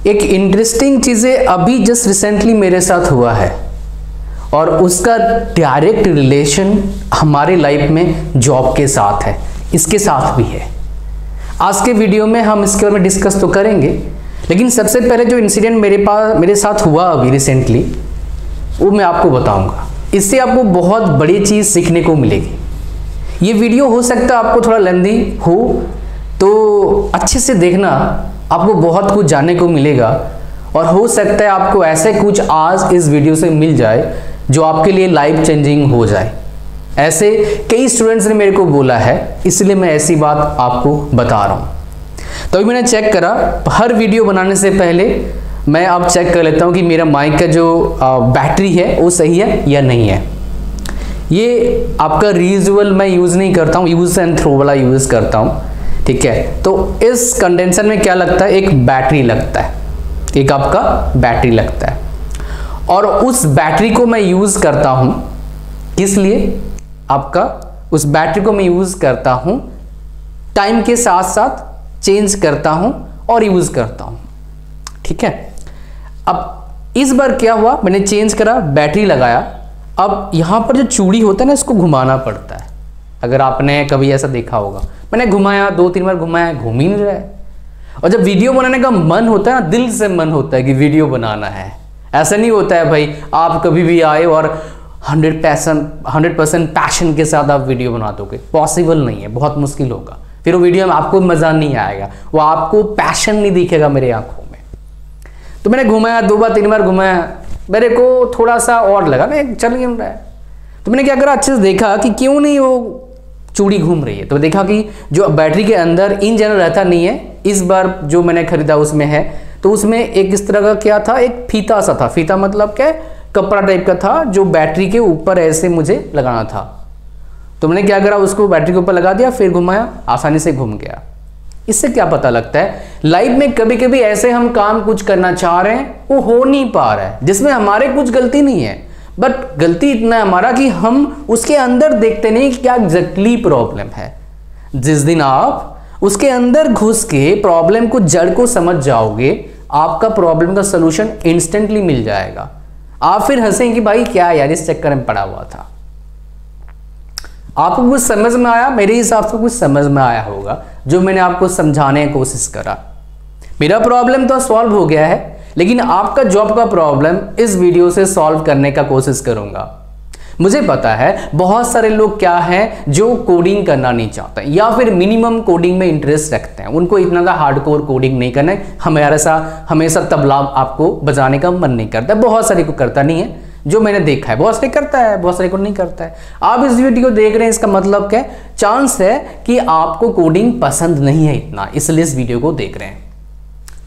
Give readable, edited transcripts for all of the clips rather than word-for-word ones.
एक इंटरेस्टिंग चीज़ें अभी जस्ट रिसेंटली मेरे साथ हुआ है और उसका डायरेक्ट रिलेशन हमारे लाइफ में जॉब के साथ है, इसके साथ भी है। आज के वीडियो में हम इसके बारे में डिस्कस तो करेंगे, लेकिन सबसे पहले जो इंसिडेंट मेरे साथ हुआ अभी रिसेंटली वो मैं आपको बताऊंगा। इससे आपको बहुत बड़ी चीज़ सीखने को मिलेगी। ये वीडियो हो सकता है आपको थोड़ा लेंथी हो, तो अच्छे से देखना, आपको बहुत कुछ जानने को मिलेगा और हो सकता है आपको ऐसे कुछ आज इस वीडियो से मिल जाए जो आपके लिए लाइफ चेंजिंग हो जाए। ऐसे कई स्टूडेंट्स ने मेरे को बोला है, इसलिए मैं ऐसी बात आपको बता रहा हूँ। तो अभी मैंने चेक करा, हर वीडियो बनाने से पहले मैं अब चेक कर लेता हूँ कि मेरा माइक का जो बैटरी है वो सही है या नहीं है। ये आपका रीयूजेबल मैं यूज़ नहीं करता हूँ, यूज़ एंड थ्रो वाला यूज़ करता हूँ, ठीक है। तो इस कंडेंसर में क्या लगता है, एक बैटरी लगता है, एक आपका बैटरी लगता है और उस बैटरी को मैं यूज़ करता हूँ किस लिए, आपका उस बैटरी को मैं यूज़ करता हूँ टाइम के साथ साथ चेंज करता हूँ और यूज़ करता हूँ, ठीक है। अब इस बार क्या हुआ, मैंने चेंज करा, बैटरी लगाया। अब यहाँ पर जो चूड़ी होता है ना, इसको घुमाना पड़ता है। अगर आपने कभी ऐसा देखा होगा, मैंने घुमाया, 2-3 बार घुमाया, घूम ही नहीं रहा है। और जब वीडियो बनाने का मन होता है ना, दिल से मन होता है कि वीडियो बनाना है। ऐसा नहीं होता है भाई आप कभी भी आए और 100% पैशन के साथ आप वीडियो बना दोगे, पॉसिबल नहीं है, बहुत मुश्किल होगा। फिर वो वीडियो में आपको मज़ा नहीं आएगा, वो आपको पैशन नहीं दिखेगा मेरे आंखों में। तो मैंने घुमाया, 2-3 बार घुमाया, मेरे को थोड़ा सा और लगा ना चल नहीं रहा है। तो मैंने क्या करा, अच्छे से देखा कि क्यों नहीं वो चूड़ी घूम रही है। तो देखा कि जो बैटरी के अंदर इन जनरल रहता नहीं है, इस बार जो मैंने खरीदा उसमें है। तो उसमें एक इस तरह का क्या था, एक फीता सा था। फीता मतलब क्या, कपड़ा टाइप का था जो बैटरी के ऊपर ऐसे मुझे लगाना था। तो मैंने क्या करा, उसको बैटरी के ऊपर लगा दिया, फिर घुमाया, आसानी से घूम गया। इससे क्या पता लगता है, लाइफ में कभी कभी ऐसे हम काम कुछ करना चाह रहे हैं, वो हो नहीं पा रहा है, जिसमें हमारे कुछ गलती नहीं है, बट गलती इतना है हमारा कि हम उसके अंदर देखते नहीं कि क्या एग्जैक्टली प्रॉब्लम है। जिस दिन आप उसके अंदर घुस के प्रॉब्लम को, जड़ को समझ जाओगे, आपका प्रॉब्लम का सलूशन इंस्टेंटली मिल जाएगा। आप फिर हंसेंगे कि भाई क्या यार इस चक्कर में पड़ा हुआ था। आपको कुछ समझ में आया, मेरे हिसाब से कुछ समझ में आया होगा जो मैंने आपको समझाने की कोशिश करा। मेरा प्रॉब्लम तो सॉल्व हो गया है, लेकिन आपका जॉब का प्रॉब्लम इस वीडियो से सॉल्व करने का कोशिश करूंगा। मुझे पता है बहुत सारे लोग क्या हैं जो कोडिंग करना नहीं चाहते या फिर मिनिमम कोडिंग में इंटरेस्ट रखते हैं, उनको इतना का हार्डकोर कोडिंग नहीं करना है। हमेशा तबला आपको बजाने का मन नहीं करता, बहुत सारे को करता नहीं है, जो मैंने देखा है। बहुत सारे करता है, बहुत सारे को नहीं करता है। आप इस वीडियो को देख रहे हैं, इसका मतलब क्या, चांस है कि आपको कोडिंग पसंद नहीं है इतना, इसलिए इस वीडियो को देख रहे हैं।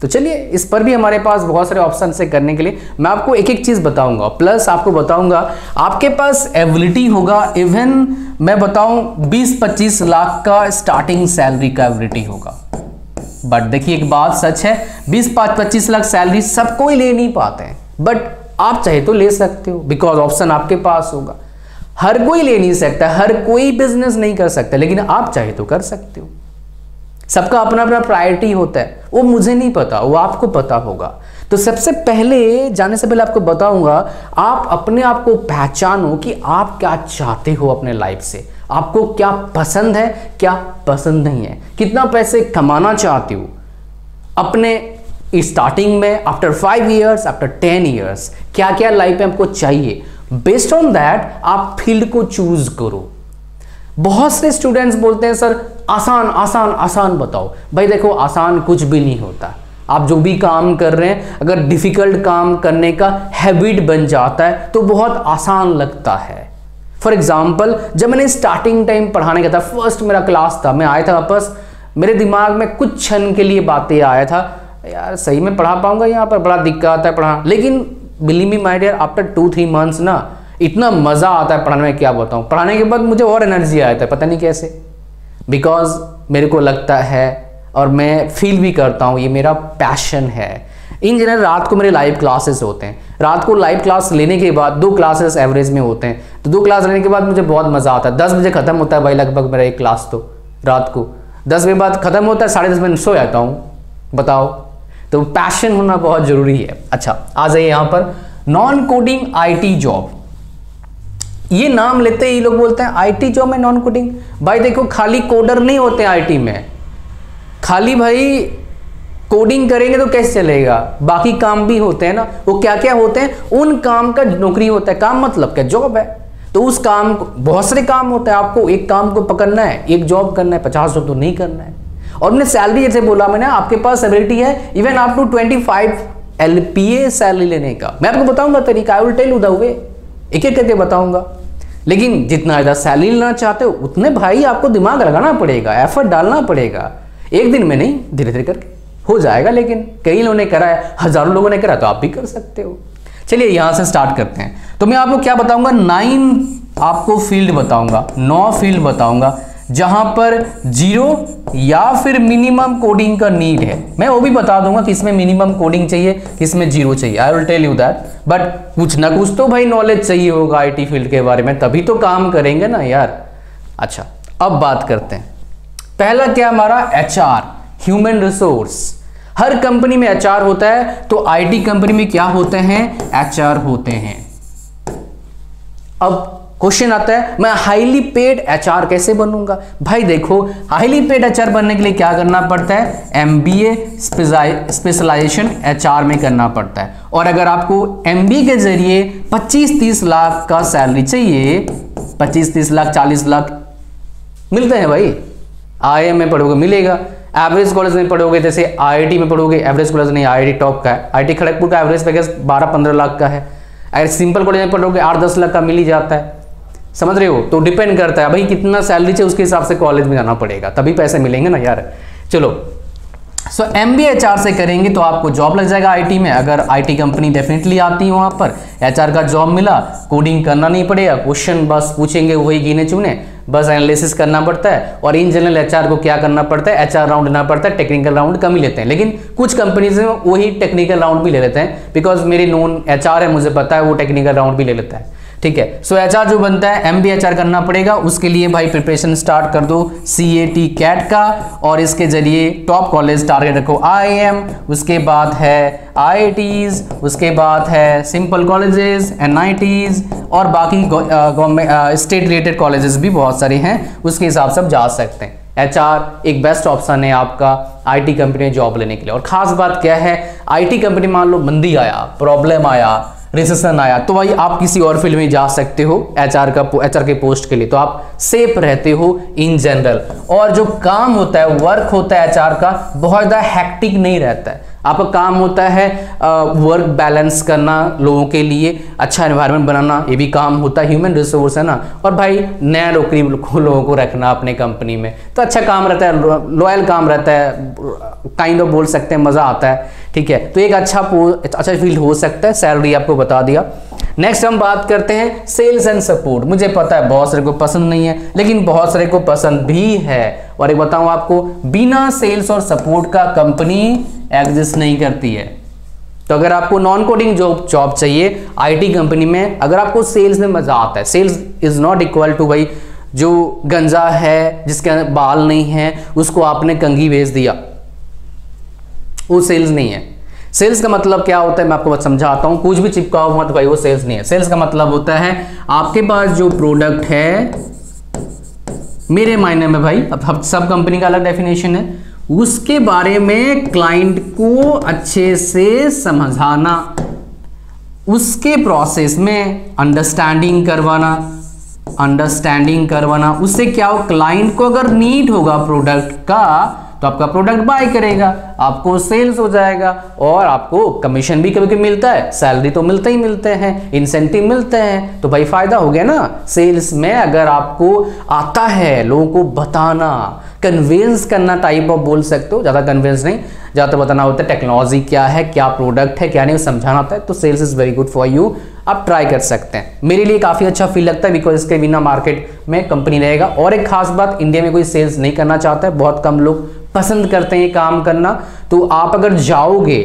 तो चलिए, इस पर भी हमारे पास बहुत सारे ऑप्शन है करने के लिए। मैं आपको एक एक चीज बताऊंगा, प्लस आपको बताऊंगा आपके पास एबिलिटी होगा। इवन मैं बताऊं 20-25 लाख का स्टार्टिंग सैलरी का एबिलिटी होगा। बट देखिए एक बात सच है, 20-25 लाख सैलरी सब कोई ले नहीं पाते हैं, बट आप चाहे तो ले सकते हो, बिकॉज ऑप्शन आपके पास होगा। हर कोई ले नहीं सकता, हर कोई बिजनेस नहीं कर सकता, लेकिन आप चाहे तो कर सकते हो। सबका अपना अपना प्रायोरिटी होता है, वो मुझे नहीं पता, वो आपको पता होगा। तो सबसे पहले जाने से पहले आपको बताऊंगा, आप अपने आप को पहचानो कि आप क्या चाहते हो अपने लाइफ से, आपको क्या पसंद है, क्या पसंद नहीं है, कितना पैसे कमाना चाहते हो अपने स्टार्टिंग में, आफ्टर 5 ईयर्स, आफ्टर 10 ईयर्स, क्या क्या लाइफ में आपको चाहिए। बेस्ड ऑन दैट आप फील्ड को चूज करो। बहुत से स्टूडेंट्स बोलते हैं सर आसान आसान आसान बताओ। भाई देखो, आसान कुछ भी नहीं होता। आप जो भी काम कर रहे हैं, अगर डिफिकल्ट काम करने का हैबिट बन जाता है तो बहुत आसान लगता है। फॉर एग्जाम्पल, जब मैंने स्टार्टिंग टाइम पढ़ाने का था, फर्स्ट मेरा क्लास था, मैं आया था वापस, मेरे दिमाग में कुछ क्षण के लिए बातें आया था, यार सही में पढ़ा पाऊंगा, यहाँ पर बड़ा दिक्कत आता है पढ़ा। लेकिन believe me my dear, after 2-3 months ना इतना मज़ा आता है पढ़ाने में, क्या बताऊँ। पढ़ाने के बाद मुझे और एनर्जी आया था, पता नहीं कैसे, बिकॉज मेरे को लगता है और मैं फील भी करता हूँ ये मेरा पैशन है। इन जनरल रात को मेरे लाइव क्लासेस होते हैं, रात को लाइव क्लास लेने के बाद 2 क्लासेस एवरेज में होते हैं, तो 2 क्लास लेने के बाद मुझे बहुत मज़ा आता है। 10 बजे खत्म होता है भाई लगभग मेरा एक क्लास, तो रात को 10 बजे बाद खत्म होता है, 10:30 बजे सो जाता हूँ। बताओ, तो पैशन होना बहुत जरूरी है। अच्छा, आ जाइए यहाँ पर नॉन कोडिंग आईटी जॉब। ये नाम लेते ही लोग बोलते हैं आईटी जॉब में नॉन कोडिंग। भाई देखो, खाली कोडर नहीं होते आईटी में, खाली भाई कोडिंग करेंगे तो कैसे चलेगा, बाकी काम भी होते हैं ना। वो क्या क्या होते हैं, उन काम का नौकरी होता है। काम मतलब क्या, जॉब है। तो उस काम को बहुत सारे काम होते हैं, आपको एक काम को पकड़ना है, एक जॉब करना है, 50 जॉब तो नहीं करना है। और मैंने सैलरी जैसे बोला मैंने, आपके पास एबिलिटी है even up to 25 LPA salary लेने का। मैं आपको बताऊंगा तरीका, I will tell you the way, एक एक करके बताऊंगा। लेकिन जितना ज़्यादा सैलरी लेना चाहते हो उतने भाई आपको दिमाग लगाना पड़ेगा, एफर्ट डालना पड़ेगा। एक दिन में नहीं, धीरे धीरे करके हो जाएगा। लेकिन कई लोगों ने करा है, हजारों लोगों ने करा, तो आप भी कर सकते हो। चलिए यहां से स्टार्ट करते हैं। तो मैं आपको क्या बताऊंगा, 9 आपको फील्ड बताऊंगा, 9 फील्ड बताऊंगा जहां पर 0 या फिर मिनिमम कोडिंग का नीड है। मैं वो भी बता दूंगा कि इसमें मिनिमम कोडिंग चाहिए, किसमें 0 चाहिए। I will tell you that. But कुछ ना कुछ तो भाई नॉलेज चाहिए होगा आईटी फील्ड के बारे में, तभी तो काम करेंगे ना यार। अच्छा, अब बात करते हैं। पहला क्या हमारा, HR, ह्यूमन रिसोर्स। हर कंपनी में HR होता है, तो आईटी कंपनी में क्या होते हैं, HR होते हैं। अब क्वेश्चन आता है, मैं हाईली पेड HR कैसे बनूंगा। भाई देखो, हाईली पेड HR बनने के लिए क्या करना पड़ता है, MBA स्पेशलाइजेशन HR में करना पड़ता है। और अगर आपको MBA के जरिए 25-30 लाख का सैलरी चाहिए, 25-30 लाख 40 लाख मिलते हैं भाई। IIM में पढ़ोगे मिलेगा, एवरेज कॉलेज में पढ़ोगे, जैसे IIT में पढ़ोगे, एवरेज कॉलेज नहीं, IIT टॉप का है। IIT खड़गपुर का एवरेज पैकेज 12-15 लाख का है। अगर सिंपल कॉलेज में पढ़ोगे 8-10 लाख का मिल ही जाता है। समझ रहे हो, तो डिपेंड करता है भाई कितना सैलरी चाहिए, उसके हिसाब से कॉलेज में जाना पड़ेगा, तभी पैसे मिलेंगे ना यार। चलो, सो MBA HR से करेंगे तो आपको जॉब लग जाएगा आईटी में। अगर आईटी कंपनी डेफिनेटली आती है, वहां पर HR का जॉब मिला, कोडिंग करना नहीं पड़ेगा, क्वेश्चन बस पूछेंगे वही गिने चुने, बस एनालिसिस करना पड़ता है। और इन जनरल HR को क्या करना पड़ता है, HR राउंड लेना पड़ता है, टेक्निकल राउंड कम ही लेते हैं। लेकिन कुछ कंपनीज में वही टेक्निकल राउंड भी ले लेते हैं, बिकॉज मेरी नोन HR है, मुझे पता है वो टेक्निकल राउंड भी ले लेता है। ठीक है, सो HR जो बनता है MBA HR करना पड़ेगा। उसके लिए भाई प्रिपरेशन स्टार्ट कर दो CAT CAT का, और इसके जरिए टॉप कॉलेज टारगेट रखो IIM, उसके बाद है IITs, उसके बाद है सिंपल कॉलेजेस, NITs, और बाकी गवर्नमेंट स्टेट रिलेटेड कॉलेजेस भी बहुत सारे हैं, उसके हिसाब से आप जा सकते हैं। HR एक बेस्ट ऑप्शन है आपका आईटी कंपनी में जॉब लेने के लिए। और खास बात क्या है, आईटी कंपनी मान लो मंदी आया, प्रॉब्लम आया, रिसेशन आया, तो भाई आप किसी और फील्ड में जा सकते हो HR के पोस्ट के लिए, तो आप सेफ रहते हो इन जनरल। और जो काम होता है, वर्क होता है HR का, बहुत ज़्यादा हैक्टिक नहीं रहता है। आपका काम होता है वर्क बैलेंस करना, लोगों के लिए अच्छा एनवायरनमेंट बनाना, ये भी काम होता है। ह्यूमन रिसोर्स है ना, और भाई नया नौकरी लोगों को रखना अपने कंपनी में, तो अच्छा काम रहता है, लॉयल काम रहता है, काइंड ऑफ बोल सकते हैं, मज़ा आता है। ठीक है, तो एक अच्छा फील्ड हो सकता है। सैलरी आपको बता दिया। नेक्स्ट हम बात करते हैं सेल्स एंड सपोर्ट। मुझे पता है बहुत सारे को पसंद नहीं है, लेकिन बहुत सारे को पसंद भी है। और एक बताऊं आपको, बिना सेल्स और सपोर्ट का कंपनी एग्जिस्ट नहीं करती है। तो अगर आपको नॉन कोडिंग जॉब चाहिए आईटी कंपनी में, अगर आपको सेल्स में मजा आता है, sales is not equal to भाई जो गंजा है जिसके बाल नहीं है उसको आपने कंघी भेज दिया, वो सेल्स नहीं है। सेल्स का मतलब क्या होता है मैं आपको समझाता हूं। कुछ भी चिपका हुआ मत भाई, वो सेल्स नहीं है। सेल्स का मतलब होता है आपके पास जो प्रोडक्ट है, मेरे मायने में भाई, अब सब कंपनी का अलग डेफिनेशन है, उसके बारे में क्लाइंट को अच्छे से समझाना, उसके प्रोसेस में अंडरस्टैंडिंग करवाना। उससे क्या हो, क्लाइंट को अगर नीड होगा प्रोडक्ट का तो आपका प्रोडक्ट बाय करेगा, आपको सेल्स हो जाएगा, और आपको कमीशन भी कभी कभी मिलता है, सैलरी तो मिलते ही मिलते हैं, इंसेंटिव मिलते हैं, तो भाई फायदा हो गया ना। सेल्स में अगर आपको आता है लोगों को बताना, कन्विंस करना टाइप ऑफ बोल सकते हो, ज़्यादा कन्विंस नहीं, ज़्यादा बताना होता है टेक्नोलॉजी क्या है, क्या प्रोडक्ट है, क्या नहीं, समझाना होता है, तो sales is very good for you. आप ट्राई कर सकते हैं। मेरे लिए काफ़ी अच्छा फील लगता है, बिकॉज इसके बिना मार्केट में कंपनी रहेगा। और एक खास बात, इंडिया में कोई सेल्स नहीं करना चाहता है, बहुत कम लोग पसंद करते हैं ये काम करना। तो आप अगर जाओगे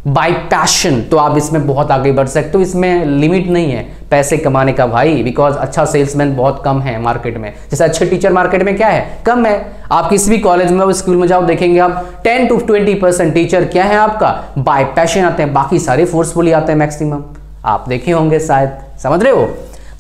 बाय पैशन, तो आप इसमें बहुत आगे बढ़ सकते हो। इसमें लिमिट नहीं है पैसे कमाने का भाई, बिकॉज अच्छा सेल्समैन बहुत कम है मार्केट में। जैसे अच्छे टीचर मार्केट में क्या है, कम है। आप किसी भी कॉलेज में स्कूल में जाओ, देखेंगे आप 10 to 20% टीचर क्या है आपका, बाय पैशन आते हैं, बाकी सारे फोर्सफुली आते हैं मैक्सिमम। आप देखे होंगे शायद, समझ रहे हो।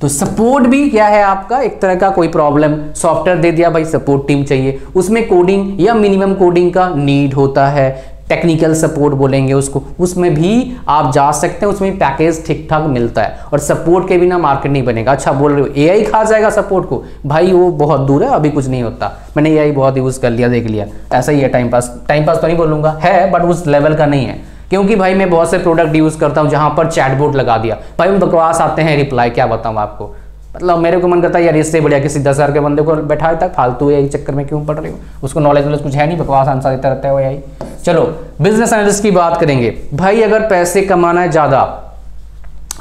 तो सपोर्ट भी क्या है आपका, एक तरह का कोई प्रॉब्लम सॉफ्टवेयर दे दिया भाई, सपोर्ट टीम चाहिए, उसमें कोडिंग या मिनिमम कोडिंग का नीड होता है, टेक्निकल सपोर्ट बोलेंगे उसको, उसमें भी आप जा सकते हैं, उसमें पैकेज ठीक ठाक मिलता है। और सपोर्ट के बिना मार्केट नहीं बनेगा। अच्छा बोल रहे हो एआई खा जाएगा सपोर्ट को, भाई वो बहुत दूर है, अभी कुछ नहीं होता। मैंने एआई बहुत यूज कर लिया, देख लिया, ऐसा ही है, टाइम पास तो नहीं बोलूंगा है, बट उस लेवल का नहीं है। क्योंकि भाई मैं बहुत से प्रोडक्ट यूज करता हूं जहां पर चैटबॉट लगा दिया, भाई हम बकवास आते हैं रिप्लाई, क्या बताऊं आपको। मतलब मेरे को मन करता है यार इससे बढ़िया किसी 10,000 के बंदे को बैठाए तक, फालतू यही चक्कर में क्यों पड़ रही हो, उसको नॉलेज कुछ है नहीं, बकवास आंसर देता रहता है वो यही। चलो बिजनेस एनालिस्ट की बात करेंगे। भाई अगर पैसे कमाना है ज्यादा,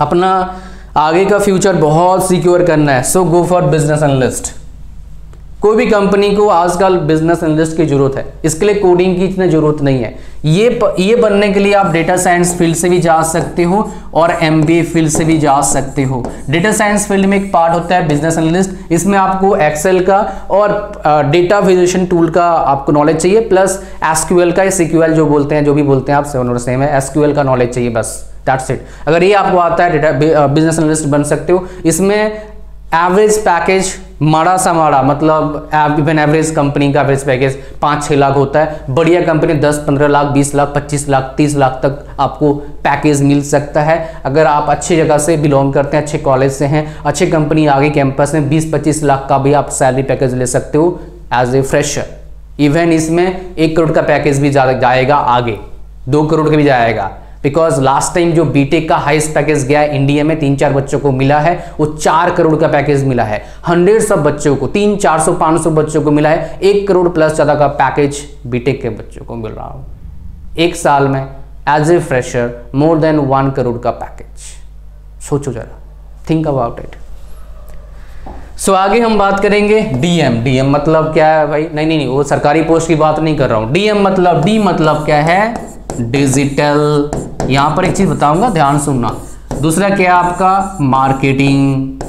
अपना आगे का फ्यूचर बहुत सिक्योर करना है, सो गो फॉर बिजनेस एनालिस्ट। कोई भी कंपनी को आजकल बिजनेस एनालिस्ट की जरूरत है, इसके लिए कोडिंग की इतनी जरूरत नहीं है। ये बनने के लिए आप डेटा साइंस फील्ड से भी जा सकते हो और एमबीए फील्ड से भी जा सकते हो। डेटा साइंस फील्ड में एक पार्ट होता है बिजनेस एनालिस्ट, इसमें आपको एक्सेल का और डेटा विजुअलाइजेशन टूल का आपको नॉलेज चाहिए, प्लस एसक्यूएल का, सीक्यूएल जो बोलते हैं, जो भी बोलते हैं आप, सेम है, एसक्यूएल का नॉलेज चाहिए, बस दैट्स इट। अगर ये आपको आता है डेटा बिजनेस एनालिस्ट बन सकते हो। इसमें एवरेज पैकेज माड़ा सा माड़ा, मतलब इवन एवरेज कंपनी का एवरेज पैकेज 5-6 लाख होता है, बढ़िया कंपनी 10-15 लाख, 20 लाख, 25 लाख, 30 लाख तक आपको पैकेज मिल सकता है। अगर आप अच्छी जगह से बिलोंग करते हैं, अच्छे कॉलेज से हैं, अच्छी कंपनी आगे कैंपस में 20-25 लाख का भी आप सैलरी पैकेज ले सकते हो एज ए फ्रेशर। इवन इसमें 1 करोड़ का पैकेज भी जाएगा, आगे 2 करोड़ का भी जाएगा, बिकॉज लास्ट टाइम जो बीटेक का हाईएस्ट पैकेज गया है इंडिया में, 3-4 बच्चों को मिला है, वो 4 करोड़ का पैकेज मिला है। 100 बच्चों को, 300-400-500 बच्चों को मिला है 1 करोड़ प्लस ज्यादा का पैकेज बीटेक के बच्चों को मिल रहा हो एक साल में as a fresher, more than 1 crore का पैकेज। सोचो जरा, थिंक अबाउट इट। सो आगे हम बात करेंगे डीएम मतलब क्या है भाई, नहीं वो सरकारी पोस्ट की बात नहीं कर रहा हूं। डीएम मतलब, डी मतलब क्या है, डिजिटल। यहां पर एक चीज बताऊंगा, ध्यान सुनना। दूसरा क्या है आपका, मार्केटिंग,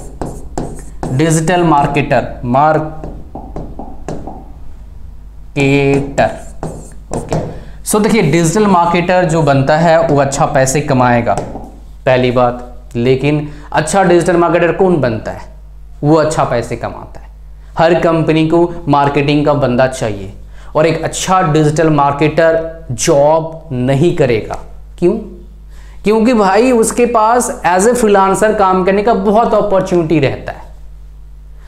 डिजिटल मार्केटर, ओके। सो देखिए डिजिटल मार्केटर जो बनता है वो अच्छा पैसे कमाएगा, पहली बात। लेकिन अच्छा डिजिटल मार्केटर कौन बनता है, वो अच्छा पैसे कमाता है। हर कंपनी को मार्केटिंग का बंदा चाहिए, और एक अच्छा डिजिटल मार्केटर जॉब नहीं करेगा। क्यों? क्योंकि भाई उसके पास एज ए फ्रीलांसर काम करने का बहुत अपॉर्चुनिटी रहता है।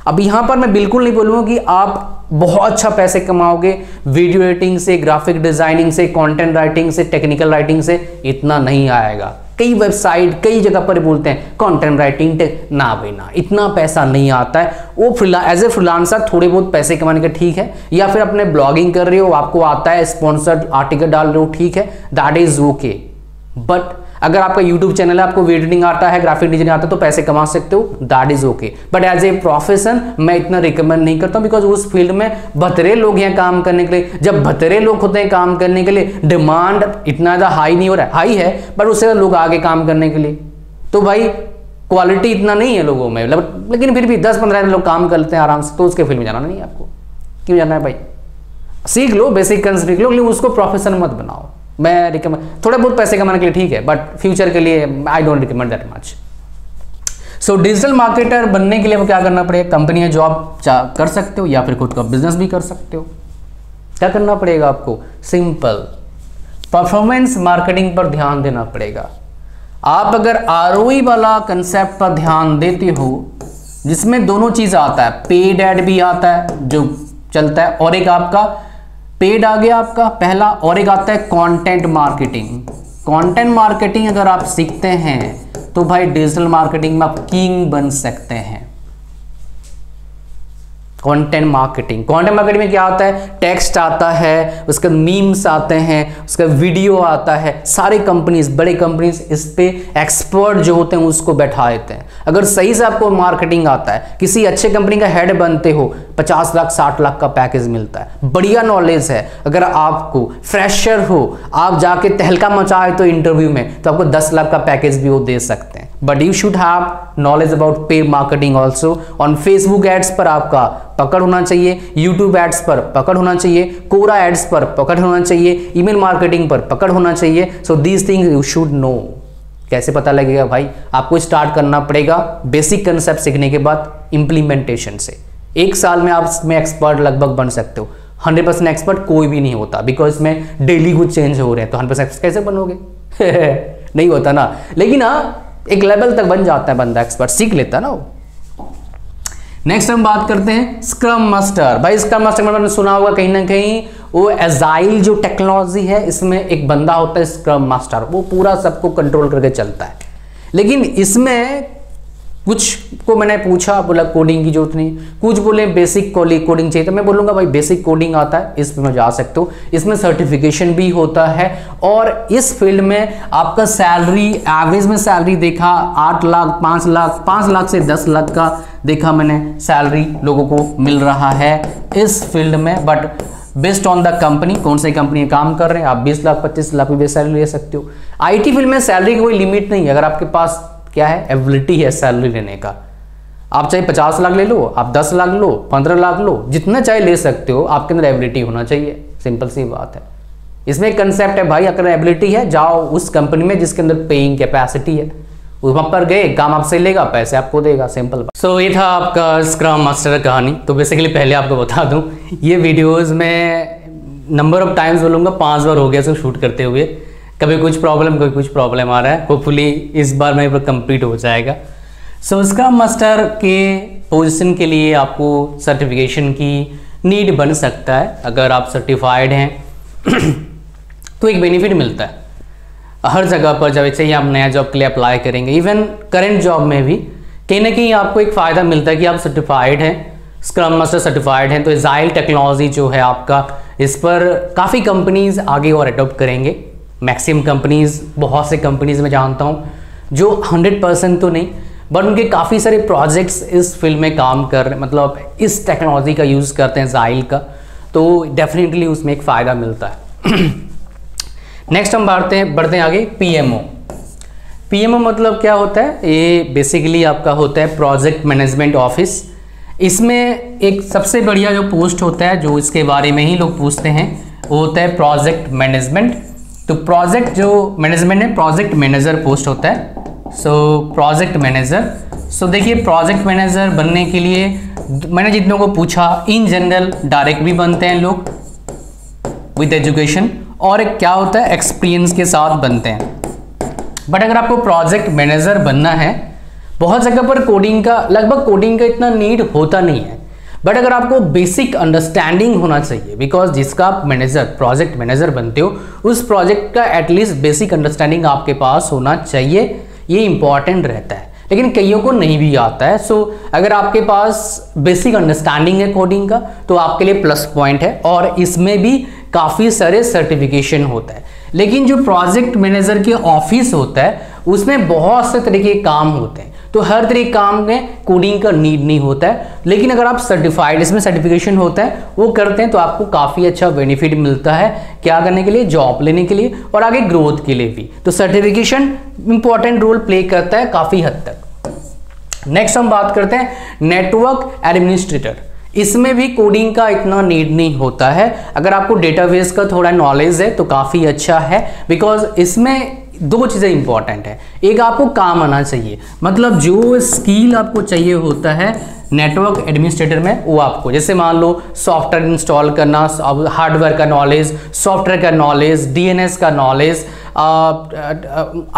अब यहां पर मैं बिल्कुल नहीं बोलूंगा कि आप बहुत अच्छा पैसे कमाओगे वीडियो एडिटिंग से, ग्राफिक डिजाइनिंग से, कंटेंट राइटिंग से, टेक्निकल राइटिंग से, इतना नहीं आएगा। कई वेबसाइट, कई जगह पर बोलते हैं कंटेंट राइटिंग, ना भाई ना, इतना पैसा नहीं आता है। वो एज ए फ्रीलांसर थोड़े बहुत पैसे कमाने का ठीक है, या फिर अपने ब्लॉगिंग कर रहे हो, आपको आता है, स्पॉन्सर्ड आर्टिकल डाल रहे हो, ठीक है, दैट इज ओके। बट अगर आपका यूट्यूब चैनल है, आपको वीडियो एडिटिंग आता है, ग्राफिक डिजाइनिंग आता है, तो पैसे कमा सकते हो, that is okay. But as a profession मैं इतना रिकमेंड नहीं करता हूं, बिकॉज उस फील्ड में बतरे लोग हैं काम करने के लिए। जब बतरे लोग होते हैं काम करने के लिए, डिमांड इतना ज्यादा हाई नहीं हो रहा है, हाई है बट उससे लोग आगे काम करने के लिए, तो भाई क्वालिटी इतना नहीं है लोगों में। लेकिन फिर भी 10-15 लोग काम करते हैं आराम से, तो उसके फील्ड में जाना नहीं है आपको। क्यों जाना है भाई, सीख लो, बेसिक सीख लो, लेकिन उसको प्रोफेशन मत बनाओ। मैं रिकमेंड, थोड़े बहुत पैसे कमाने के लिए ठीक है, बट फ्यूचर के लिए I don't recommend that much. So digital marketer बनने के लिए क्या करना पड़ेगा, कंपनी में जॉब कर सकते हो या फिर खुद का बिजनेस भी कर सकते हो। क्या करना पड़ेगा आपको, सिंपल, परफॉर्मेंस मार्केटिंग पर ध्यान देना पड़ेगा। आप अगर आरओई वाला कंसेप्ट पर ध्यान देते हो, जिसमें दोनों चीज आता है, पेड एड भी आता है जो चलता है, और एक आपका पेड आ गया आपका पहला, और एक आता है कंटेंट मार्केटिंग। कंटेंट मार्केटिंग अगर आप सीखते हैं तो भाई डिजिटल मार्केटिंग में आप किंग बन सकते हैं। कंटेंट मार्केटिंग में क्या आता है, टेक्स्ट आता है, उसका मीम्स आते हैं, उसका वीडियो आता है। सारे कंपनीज, बड़े कंपनीज इस पे एक्सपर्ट जो होते हैं उसको बैठा देते हैं। अगर सही से आपको मार्केटिंग आता है, किसी अच्छे कंपनी का हेड बनते हो, 50 लाख 60 लाख का पैकेज मिलता है। बढ़िया नॉलेज है। अगर आपको फ्रेशर हो, आप जाके तहलका मचाए तो इंटरव्यू में, तो आपको 10 लाख का पैकेज भी वो दे सकते हैं। But you should have knowledge about paid marketing also. On Facebook ads पर आपका पकड़ होना चाहिए, यूट्यूब एड्स पर पकड़ होना चाहिए, कोरा एड्स पर पकड़ होना चाहिए, ईमेल मार्केटिंग पर पकड़ होना चाहिए। So these things you should know. कैसे पता लगेगा भाई? आपको स्टार्ट करना पड़ेगा बेसिक कंसेप्ट सीखने के बाद इम्प्लीमेंटेशन से। 1 साल में आप इसमें एक्सपर्ट लगभग बन सकते हो। 100% एक्सपर्ट कोई भी नहीं होता, बिकॉज इसमें डेली कुछ चेंज हो रहे हैं, तो 100% कैसे बनोगे? नहीं होता ना। लेकिन हाँ, एक लेवल तक बन जाता है बंदा, एक्सपर्ट सीख लेता है ना वो। नेक्स्ट हम बात करते हैं स्क्रम मास्टर। भाई स्क्रम मास्टर में आपने सुना होगा कहीं ना कहीं, वो एजाइल जो टेक्नोलॉजी है इसमें एक बंदा होता है स्क्रम मास्टर, वो पूरा सबको कंट्रोल करके चलता है। लेकिन इसमें कुछ को मैंने पूछा, बोला कोडिंग की जरूरत नहीं, कुछ बोले बेसिक कोडिंग चाहिए, तो मैं बोलूँगा भाई बेसिक कोडिंग आता है, इस पर जा सकते हो। इसमें सर्टिफिकेशन भी होता है और इस फील्ड में आपका सैलरी, एवरेज में सैलरी देखा 8 लाख 5 लाख से 10 लाख का देखा मैंने सैलरी लोगों को मिल रहा है इस फील्ड में। But based on the company, कौन सी कंपनी काम कर रहे हैं, आप 20 लाख 25 लाख भी सैलरी ले सकते हो। IT फील्ड में सैलरी की कोई लिमिट नहीं है। अगर आपके पास क्या है, एबिलिटी है सैलरी लेने का, आप चाहे 50 लाख ले लो, आप 10 लाख लो, 15 लाख लो, जितना चाहे ले सकते हो। आपके अंदर एबिलिटी होना चाहिए, सिंपल सी बात है। इसमें एक कंसेप्ट है भाई, अगर एबिलिटी है जाओ उस कंपनी में जिसके अंदर पेइंग कैपेसिटी है, वहां पर गए, काम आपसे लेगा, पैसे आपको देगा, सिंपल बात। सो ये था आपका स्क्रम मास्टर कहानी। तो बेसिकली पहले आपको बता दूं, ये वीडियोस में नंबर ऑफ टाइम्स बोलूँगा 5 बार हो गया इसको शूट करते हुए। कभी कुछ प्रॉब्लम आ रहा है, होपफुली इस बार मेरे पर कंप्लीट हो जाएगा। सो स्क्रम मास्टर के पोजीशन के लिए आपको सर्टिफिकेशन की नीड बन सकता है। अगर आप सर्टिफाइड हैं तो एक बेनिफिट मिलता है हर जगह पर। जब ऐसे ही आप नया जॉब के लिए अप्लाई करेंगे, इवन करेंट जॉब में भी कहीं ना कहीं आपको एक फ़ायदा मिलता है कि आप सर्टिफाइड हैं, स्क्रम मास्टर सर्टिफाइड हैं। तो एजाइल टेक्नोलॉजी जो है आपका, इस पर काफ़ी कंपनीज आगे और अडोप्ट करेंगे। मैक्सिमम कंपनीज, बहुत से कंपनीज में जानता हूँ जो 100% तो नहीं, बट उनके काफ़ी सारे प्रोजेक्ट्स इस फील्ड में काम कर रहे हैं, मतलब इस टेक्नोलॉजी का यूज़ करते हैं एजाइल का, तो डेफिनेटली उसमें एक फ़ायदा मिलता है। नेक्स्ट हम बढ़ते हैं आगे। PMO मतलब क्या होता है? ये बेसिकली आपका होता है प्रोजेक्ट मैनेजमेंट ऑफिस। इसमें एक सबसे बढ़िया जो पोस्ट होता है, जो इसके बारे में ही लोग पूछते हैं, वो होता है प्रोजेक्ट मैनेजमेंट। तो प्रोजेक्ट जो मैनेजमेंट है, प्रोजेक्ट मैनेजर पोस्ट होता है। सो प्रोजेक्ट मैनेजर, सो देखिए प्रोजेक्ट मैनेजर बनने के लिए मैंने जितनों को पूछा, इन जनरल डायरेक्ट भी बनते हैं लोग विद एजुकेशन, और एक क्या होता है एक्सपीरियंस के साथ बनते हैं। बट अगर आपको प्रोजेक्ट मैनेजर बनना है, बहुत जगह पर कोडिंग का इतना नीड होता नहीं है। बट अगर आपको बेसिक अंडरस्टैंडिंग होना चाहिए, बिकॉज जिसका आप प्रोजेक्ट मैनेजर बनते हो, उस प्रोजेक्ट का एटलीस्ट बेसिक अंडरस्टैंडिंग आपके पास होना चाहिए। ये इंपॉर्टेंट रहता है, लेकिन कईयों को नहीं भी आता है। सो अगर आपके पास बेसिक अंडरस्टैंडिंग है कोडिंग का, तो आपके लिए प्लस पॉइंट है, और इसमें भी काफ़ी सारे सर्टिफिकेशन होता है। लेकिन जो प्रोजेक्ट मैनेजर के ऑफिस होता है, उसमें बहुत से तरीके के काम होते हैं, तो हर तरह के काम में कोडिंग का नीड नहीं होता है। लेकिन अगर आप सर्टिफाइड, इसमें सर्टिफिकेशन होता है, वो करते हैं, तो आपको काफ़ी अच्छा बेनिफिट मिलता है क्या करने के लिए, जॉब लेने के लिए और आगे ग्रोथ के लिए भी। तो सर्टिफिकेशन इंपॉर्टेंट रोल प्ले करता है काफ़ी हद तक। नेक्स्ट हम बात करते हैं नेटवर्क एडमिनिस्ट्रेटर। इसमें भी कोडिंग का इतना नीड नहीं होता है। अगर आपको डेटाबेस का थोड़ा नॉलेज है तो काफ़ी अच्छा है, बिकॉज इसमें 2 चीज़ें इंपॉर्टेंट है। एक, आपको काम आना चाहिए, मतलब जो स्किल आपको चाहिए होता है नेटवर्क एडमिनिस्ट्रेटर में, वो आपको, जैसे मान लो सॉफ्टवेयर इंस्टॉल करना, हार्डवेयर का नॉलेज, सॉफ्टवेयर का नॉलेज, DNS का नॉलेज,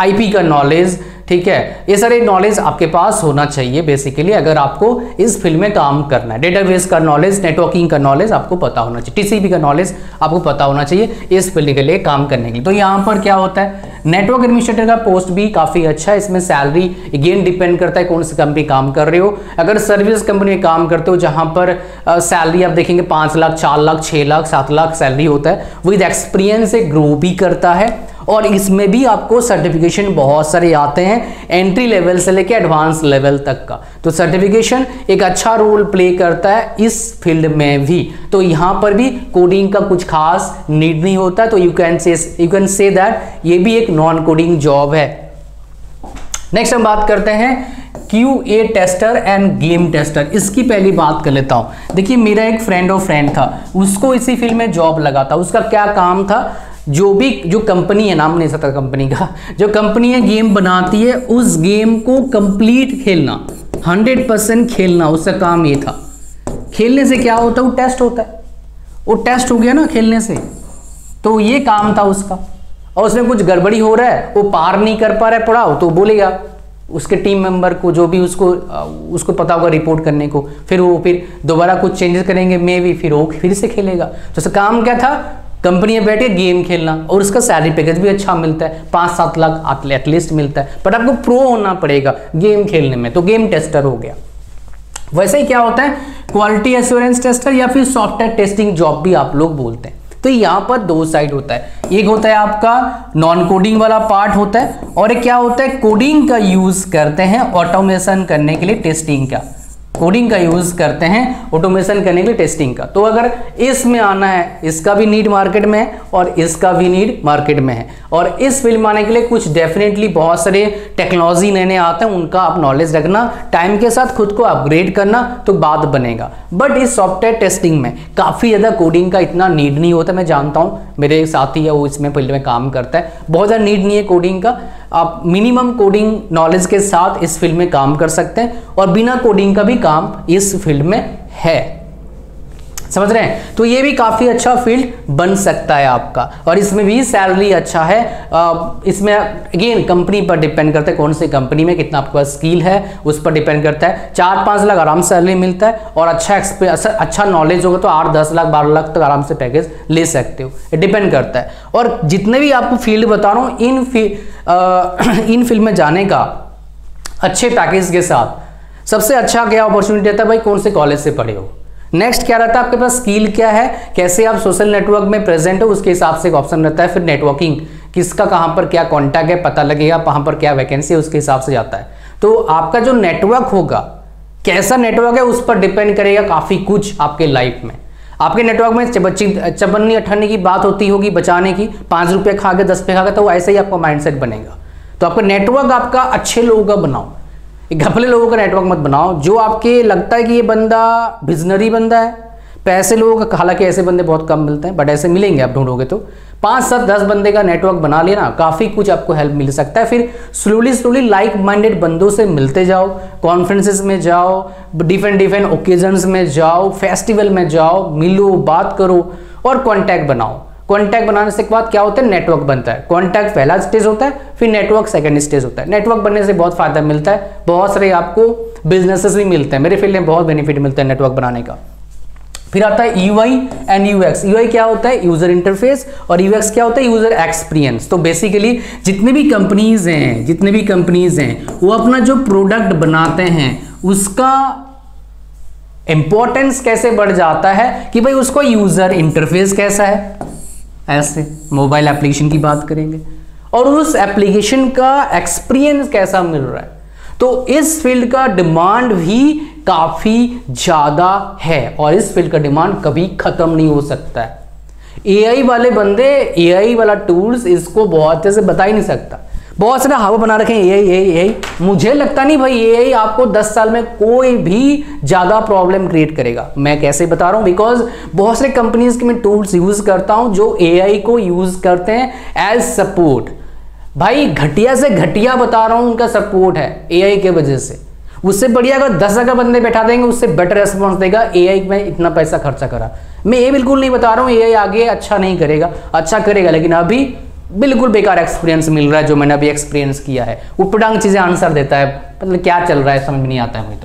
IP का नॉलेज, ठीक है, ये सारे नॉलेज आपके पास होना चाहिए बेसिकली अगर आपको इस फील्ड में काम करना है। डेटाबेस का नॉलेज, नेटवर्किंग का नॉलेज आपको पता होना चाहिए, TCP का नॉलेज आपको पता होना चाहिए इस फील्ड के लिए काम करने के लिए। तो यहाँ पर क्या होता है, नेटवर्क एडमिनिस्ट्रेटर का पोस्ट भी काफ़ी अच्छा है। इसमें सैलरी अगेन डिपेंड करता है कौन सी कंपनी काम कर रहे हो। अगर सर्विस कंपनी में काम करते हो जहाँ पर सैलरी आप देखेंगे 5 लाख, 4 लाख, 6 लाख, 7 लाख सैलरी होता है, विद एक्सपीरियंस से ग्रो भी करता है और इसमें भी आपको सर्टिफिकेशन बहुत सारे आते हैं, एंट्री लेवल से लेकर एडवांस लेवल तक का। तो सर्टिफिकेशन एक अच्छा रोल प्ले करता है इस फील्ड में भी। तो यहाँ पर भी कोडिंग का कुछ खास नीड नहीं होता, तो यू कैन से दैट ये भी एक नॉन कोडिंग जॉब है। नेक्स्ट हम बात करते हैं QA tester end game tester. इसकी पहली बात कर लेता हूं। देखिए मेरा एक फ्रेंड था, उसको इसी फील्ड में जॉब लगा था। उसका क्या काम था, जो कंपनी है, नाम नहीं सकता कंपनी का, जो कंपनी है गेम बनाती है उस गेम को कंप्लीट खेलना, 100% खेलना, उसका काम ये था। खेलने से क्या होता है, वो टेस्ट होता है, वो टेस्ट हो गया ना खेलने से, तो ये काम था उसका। और उसमें कुछ गड़बड़ी हो रहा है, वो पार नहीं कर पा रहा है पढ़ाओ, तो बोलेगा उसके टीम मेंबर को, जो भी उसको पता होगा रिपोर्ट करने को, फिर दोबारा कुछ चेंजेस करेंगे मे भी, फिर वो फिर से खेलेगा। तो उसका काम क्या था, कंपनी में बैठ के गेम खेलना, और उसका सैलरी पैकेज भी अच्छा मिलता है, 5-7 लाख एटलीस्ट मिलता है। बट आपको प्रो होना पड़ेगा गेम खेलने में, तो गेम टेस्टर हो गया। वैसे ही क्या होता है, क्वालिटी एश्योरेंस टेस्टर या फिर सॉफ्टवेयर टेस्टिंग जॉब भी आप लोग बोलते हैं। तो यहाँ पर 2 साइड होता है, एक होता है आपका नॉन कोडिंग वाला पार्ट होता है, और एक क्या होता है, कोडिंग का यूज करते हैं ऑटोमेशन करने के लिए, टेस्टिंग का कोडिंग का यूज करते हैं ऑटोमेशन करने के लिए, टेस्टिंग का। तो अगर इसमें आना है, इसका भी नीड मार्केट में है और इसका भी नीड मार्केट में है, और इस फील्ड में आने के लिए कुछ डेफिनेटली बहुत सारे टेक्नोलॉजी नए आते हैं, उनका आप नॉलेज रखना, टाइम के साथ खुद को अपग्रेड करना, तो बात बनेगा। बट इस सॉफ्टवेयर टेस्टिंग में काफ़ी ज़्यादा कोडिंग का इतना नीड नहीं होता। मैं जानता हूँ, मेरे एक साथी है वो इसमें फील्ड में काम करता है, बहुत ज़्यादा नीड नहीं है कोडिंग का। आप मिनिमम कोडिंग नॉलेज के साथ इस फील्ड में काम कर सकते हैं, और बिना कोडिंग का भी काम इस फील्ड में है, समझ रहे हैं। तो ये भी काफ़ी अच्छा फील्ड बन सकता है आपका, और इसमें भी सैलरी अच्छा है। इसमें अगेन कंपनी पर डिपेंड करता है, कौन सी कंपनी में कितना आपका स्किल है उस पर डिपेंड करता है। 4-5 लाख आराम से सैलरी मिलता है, और अच्छा नॉलेज होगा तो 8-10 लाख 12 लाख तक आराम से पैकेज ले सकते हो, डिपेंड करता है। और जितने भी आपको फील्ड बता रहा हूँ, इन फील्ड में जाने का अच्छे पैकेज के साथ सबसे अच्छा क्या अपॉर्चुनिटी रहता है, भाई कौन से कॉलेज से पढ़े हो, नेक्स्ट क्या रहता है आपके पास, स्किल क्या है, कैसे आप सोशल नेटवर्क में प्रेजेंट हो, उसके हिसाब से एक ऑप्शन रहता है। फिर नेटवर्किंग, किसका कहाँ पर क्या कॉन्टैक्ट है पता लगेगा, कहाँ पर क्या वैकेंसी है उसके हिसाब से जाता है। तो आपका जो नेटवर्क होगा, कैसा नेटवर्क है उस पर डिपेंड करेगा काफ़ी कुछ आपके लाइफ में। आपके नेटवर्क में चबन्नी अठन्नी की बात होती होगी बचाने की, 5 रुपये खा के 10 रुपये खा के, तो ऐसे ही आपका माइंडसेट बनेगा। तो आपका नेटवर्क आपका अच्छे लोगों का बनाओ, घपले लोगों का नेटवर्क मत बनाओ, जो आपके लगता है कि ये बंदा विजनरी बंदा है। पैसे लोगों का, हालांकि ऐसे बंदे बहुत कम मिलते हैं, बट ऐसे मिलेंगे आप ढूंढोगे तो। 5-7-10 बंदे का नेटवर्क बना लिया ना, काफ़ी कुछ आपको हेल्प मिल सकता है। फिर स्लोली लाइक माइंडेड बंदों से मिलते जाओ, कॉन्फ्रेंसेस में जाओ, डिफरेंट ओकेजन्स में जाओ, फेस्टिवल में जाओ, मिलो, बात करो और कॉन्टैक्ट बनाओ। कॉन्टैक्ट बनाने से के बाद क्या होता है, नेटवर्क बनता है। कॉन्टैक्ट पहला स्टेज होता है, फिर नेटवर्क सेकंड स्टेज होता है। नेटवर्क बनने से बहुत फायदा मिलता है, बहुत सारे आपको बिजनेसेस भी मिलते हैं। मेरे फील्ड में बहुत बेनिफिट मिलता है नेटवर्क बनाने का। फिर आता है UI एंड UX। UI क्या होता है, यूजर इंटरफेस, और UX क्या होता है, यूजर एक्सपीरियंस। तो बेसिकली जितने भी कंपनीज हैं वो अपना जो प्रोडक्ट बनाते हैं उसका इंपॉर्टेंस कैसे बढ़ जाता है कि भाई उसको यूजर इंटरफेस कैसा है, ऐसे मोबाइल एप्लीकेशन की बात करेंगे, और उस एप्लीकेशन का एक्सपीरियंस कैसा मिल रहा है। तो इस फील्ड का डिमांड भी काफी ज्यादा है, और इस फील्ड का डिमांड कभी खत्म नहीं हो सकता है। AI वाले बंदे, AI वाला टूल्स इसको बहुत अच्छे से बता ही नहीं सकता। बहुत सारे हवा बना रखे हैं AI। मुझे लगता नहीं भाई AI आपको 10 साल में कोई भी ज्यादा प्रॉब्लम क्रिएट करेगा। मैं कैसे बता रहा हूं, बिकॉज बहुत सारे कंपनीज के मैं टूल्स यूज करता हूं जो AI को यूज करते हैं एज सपोर्ट। भाई घटिया से घटिया बता रहा हूं, उनका सपोर्ट है AI के वजह से। उससे बढ़िया अगर 10 अगर बंदे बैठा देंगे, उससे बेटर रेस्पॉन्स देगा। AI में इतना पैसा खर्चा करा, मैं ये बिल्कुल नहीं बता रहा हूँ AI आगे अच्छा नहीं करेगा, अच्छा करेगा, लेकिन अभी बिल्कुल बेकार एक्सपीरियंस मिल रहा है जो मैंने अभी एक्सपीरियंस किया है। उटपटांग चीजें आंसर देता है, मतलब क्या चल रहा है समझ में नहीं आता है मुझे।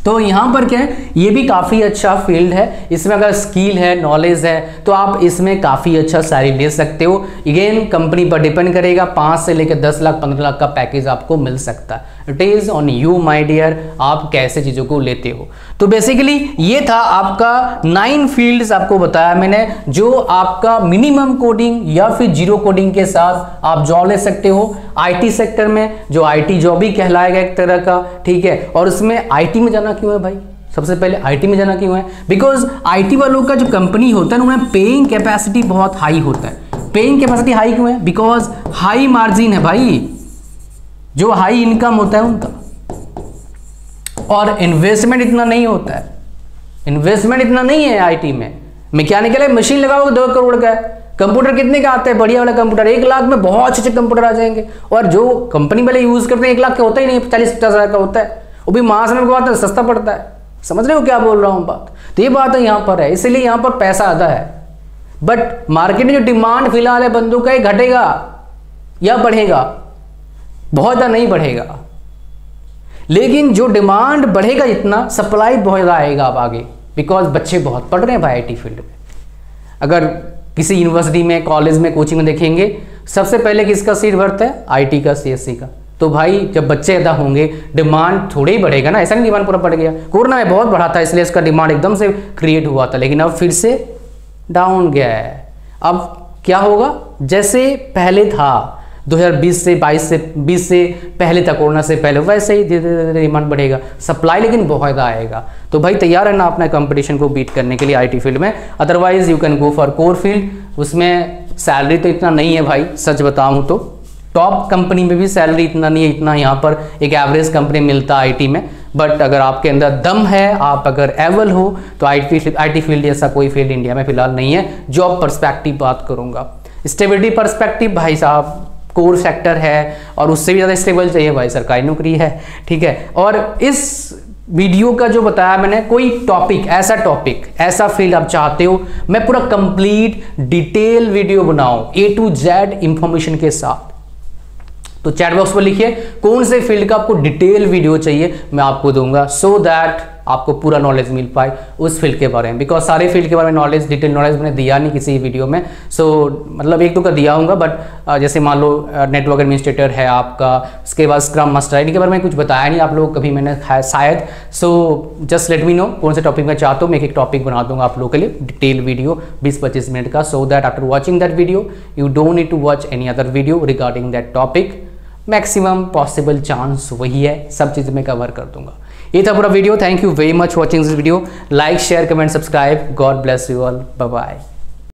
तो तो यहाँ पर क्या है, ये भी काफ़ी अच्छा फील्ड है। इसमें अगर स्किल है, नॉलेज है, तो आप इसमें काफ़ी अच्छा सैलरी ले सकते हो। अगेन कंपनी पर डिपेंड करेगा, 5 से लेकर 10 लाख 15 लाख का पैकेज आपको मिल सकता है। It is on you my dear, आप कैसे चीज़ों को लेते हो। तो बेसिकली ये था आपका 9 फील्ड्स आपको बताया मैंने, जो आपका मिनिमम कोडिंग या फिर जीरो कोडिंग के साथ आप जॉब ले सकते हो आईटी सेक्टर में, जो आईटी जॉब ही कहलाएगा एक तरह का, ठीक है। और उसमें आईटी में जाना क्यों है भाई, सबसे पहले आईटी में जाना क्यों है, बिकॉज आईटी वालों का जो कंपनी होता है ना, उन्हें पेइंग कैपेसिटी बहुत हाई होता है। पेइंग कैपेसिटी हाई क्यों है, बिकॉज हाई मार्जिन है भाई, जो हाई इनकम होता है उनका, और इन्वेस्टमेंट इतना नहीं होता है, इन्वेस्टमेंट इतना नहीं है आईटी में। मैकेनिकल मशीन लगाओगे 2 करोड़ का है, कंप्यूटर कितने का आता है, बढ़िया वाला कंप्यूटर 1 लाख में बहुत अच्छे कंप्यूटर आ जाएंगे, और जो कंपनी वाले यूज करते हैं 1 लाख का होता ही नहीं, 40-50 हज़ार का होता है, वो भी मास में आता है, सस्ता पड़ता है। समझ रहे हो क्या बोल रहा हूँ बात, तो ये बात है यहाँ पर है, इसलिए यहाँ पर पैसा आता है। बट मार्केट में जो डिमांड फिलहाल है बंदों का, घटेगा या बढ़ेगा, बहुत ज़्यादा नहीं बढ़ेगा, लेकिन जो डिमांड बढ़ेगा जितना, सप्लाई बहुत ज़्यादा आएगा अब आगे, बिकॉज बच्चे बहुत पढ़ रहे हैं भाई आईटी फील्ड में। अगर किसी यूनिवर्सिटी में, कॉलेज में, कोचिंग में देखेंगे, सबसे पहले किसका सीट भरता है, आईटी का, सीएससी का। तो भाई जब बच्चे ज़्यादा होंगे, डिमांड थोड़े ही बढ़ेगा ना, ऐसा नहीं डिमांड पूरा बढ़ गया। कोरोना में बहुत बढ़ा था, इसलिए इसका डिमांड एकदम से क्रिएट हुआ था, लेकिन अब फिर से डाउन गया है। अब क्या होगा, जैसे पहले था 2020 से 20 से पहले था, कोरोना से पहले, वैसे ही धीरे धीरे डिमांड बढ़ेगा, सप्लाई लेकिन बहुत ज़्यादा आएगा। तो भाई तैयार है ना अपना कंपटीशन को बीट करने के लिए आईटी फील्ड में। Otherwise you can go for core field, उसमें सैलरी तो इतना नहीं है भाई, सच बताऊँ तो टॉप कंपनी में भी सैलरी इतना नहीं है, इतना यहाँ पर एक एवरेज कंपनी मिलता है आईटी में। बट अगर आपके अंदर दम है, आप अगर एबल हो, तो आईटी फील्ड ऐसा कोई फील्ड इंडिया में फिलहाल नहीं है। जॉब पर्सपेक्टिव बात करूँगा, स्टेबिलिटी पर्सपेक्टिव भाई साहब कोर सेक्टर है, और उससे भी ज़्यादा स्टेबल चाहिए भाई, सरकारी नौकरी है, ठीक है। और इस वीडियो का जो बताया मैंने, कोई टॉपिक, ऐसा फील्ड आप चाहते हो, मैं पूरा कंप्लीट डिटेल वीडियो बनाऊं A to Z इंफॉर्मेशन के साथ, तो चैट बॉक्स पर लिखिए कौन से फील्ड का आपको डिटेल वीडियो चाहिए, मैं आपको दूंगा, सो दैट आपको पूरा नॉलेज मिल पाए उस फील्ड के बारे में। बिकॉज सारे फील्ड के बारे में नॉलेज, डिटेल नॉलेज मैंने दिया नहीं किसी वीडियो में, सो मतलब 1-2 का दिया होगा, बट जैसे मान लो नेटवर्क एडमिनिस्ट्रेटर है आपका, उसके बाद स्क्रम मास्टर, इनके बारे में कुछ बताया नहीं आप लोग कभी मैंने शायद। So just let me know कौन से टॉपिक में चाहते हो, मैं एक टॉपिक बना दूंगा आप लोगों के लिए, डिटेल वीडियो 20-25 मिनट का, so that after watching that video you don't need to watch any other video regarding that topic. Maximum possible chance वही है, सब चीज़ मैं कवर कर दूंगा। ये था पूरा video. Thank you very much watching this video. Like, share, comment, subscribe. God bless you all. Bye bye.